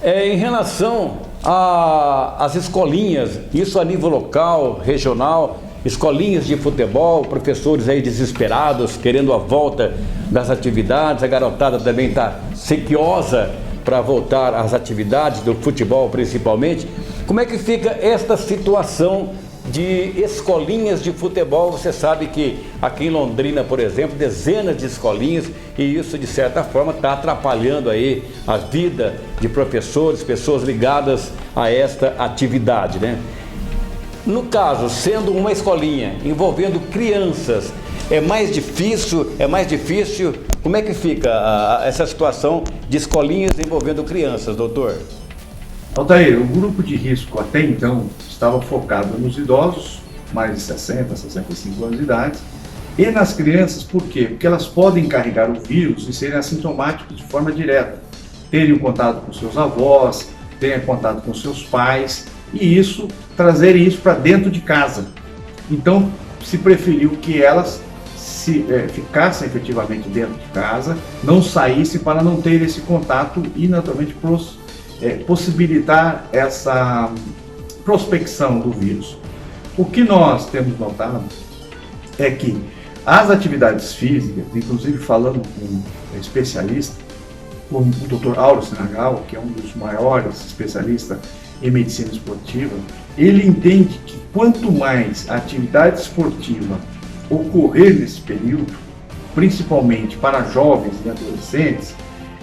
Em relação às escolinhas, isso a nível local, regional, escolinhas de futebol, professores aí desesperados, querendo a volta das atividades, a garotada também está sequiosa para voltar às atividades do futebol principalmente. Como é que fica esta situação de escolinhas de futebol? Você sabe que aqui em Londrina, por exemplo, dezenas de escolinhas, e isso de certa forma está atrapalhando aí a vida de professores, pessoas ligadas a esta atividade, né? No caso, sendo uma escolinha envolvendo crianças, é mais difícil? Como é que fica essa situação de escolinhas envolvendo crianças, doutor? Altair, o grupo de risco até então estava focado nos idosos, mais de 60, 65 anos de idade, e nas crianças, por quê? Porque elas podem carregar o vírus e serem assintomáticos de forma direta, terem contato com seus avós, terem contato com seus pais, e isso, trazerem isso para dentro de casa. Então, se preferiu que elas ficassem efetivamente dentro de casa, não saíssem para não ter esse contato e, naturalmente, possibilitar essa prospecção do vírus. O que nós temos notado é que as atividades físicas, inclusive falando com um especialista, como o Dr. Auro Sinagal, que é um dos maiores especialistas em medicina esportiva, ele entende que quanto mais a atividade esportiva ocorrer nesse período, principalmente para jovens e adolescentes,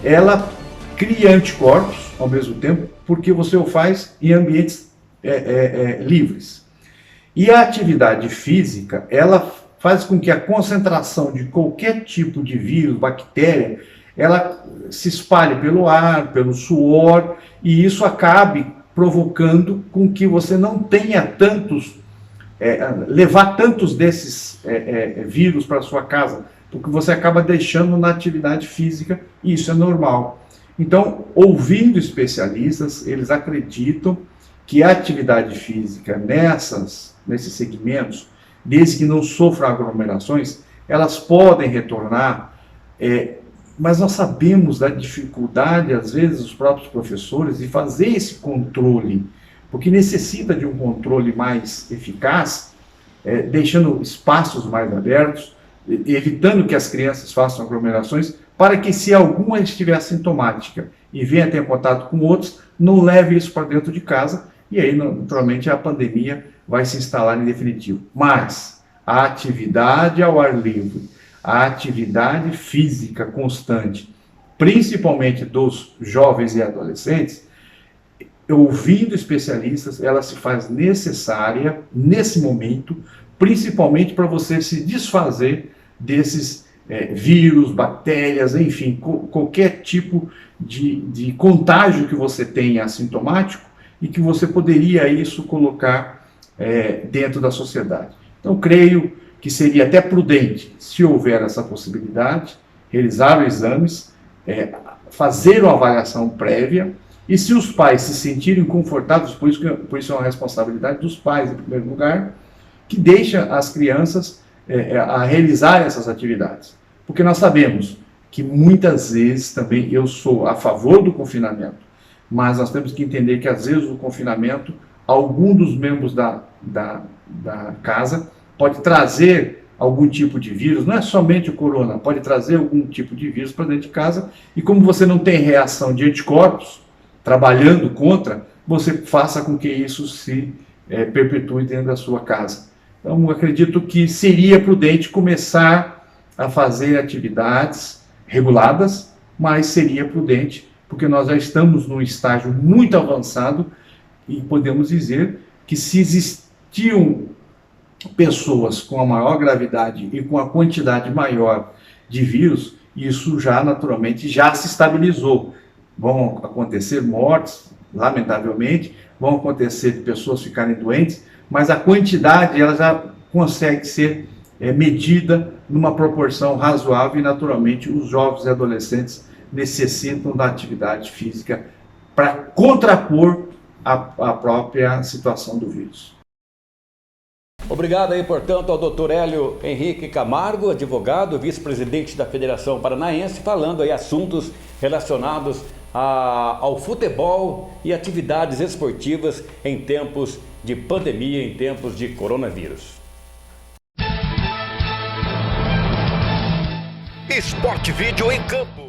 ela cria anticorpos ao mesmo tempo, porque você o faz em ambientes livres. E a atividade física, ela faz com que a concentração de qualquer tipo de vírus, bactéria, ela se espalhe pelo ar, pelo suor, e isso acabe provocando com que você não tenha levar tantos desses vírus para sua casa, porque você acaba deixando na atividade física, e isso é normal. Então, ouvindo especialistas, eles acreditam que a atividade física nesses segmentos, desde que não sofram aglomerações, elas podem retornar, mas nós sabemos da dificuldade, às vezes, dos próprios professores de fazer esse controle, porque necessita de um controle mais eficaz, deixando espaços mais abertos, evitando que as crianças façam aglomerações, para que, se alguma estiver assintomática e venha ter contato com outros, não leve isso para dentro de casa, e aí, naturalmente, a pandemia vai se instalar em definitivo. Mas a atividade ao ar livre, a atividade física constante, principalmente dos jovens e adolescentes, ouvindo especialistas, ela se faz necessária nesse momento, principalmente para você se desfazer desses vírus, bactérias, enfim, qualquer tipo de contágio que você tenha assintomático e que você poderia isso colocar dentro da sociedade. Então, creio que seria até prudente, se houver essa possibilidade, realizar os exames, fazer uma avaliação prévia, e se os pais se sentirem confortáveis, por isso é uma responsabilidade dos pais, em primeiro lugar, que deixa as crianças a realizar essas atividades. Porque nós sabemos que muitas vezes também eu sou a favor do confinamento, mas nós temos que entender que às vezes o confinamento, algum dos membros da casa pode trazer algum tipo de vírus, não é somente o corona, pode trazer algum tipo de vírus para dentro de casa, e como você não tem reação de anticorpos trabalhando contra, você faça com que isso se perpetue dentro da sua casa. Então, acredito que seria prudente começar a fazer atividades reguladas, mas seria prudente, porque nós já estamos num estágio muito avançado e podemos dizer que, se existiam pessoas com a maior gravidade e com a quantidade maior de vírus, isso já naturalmente já se estabilizou. Vão acontecer mortes, lamentavelmente, vão acontecer de pessoas ficarem doentes, mas a quantidade ela já consegue ser medida numa proporção razoável, e naturalmente os jovens e adolescentes necessitam da atividade física para contrapor a própria situação do vírus. Obrigado aí, portanto, ao Dr. Hélio Henrique Camargo, advogado, vice-presidente da Federação Paranaense, falando aí assuntos relacionados ao futebol e atividades esportivas em tempos de pandemia, em tempos de coronavírus. Esporte Vídeo em Campo.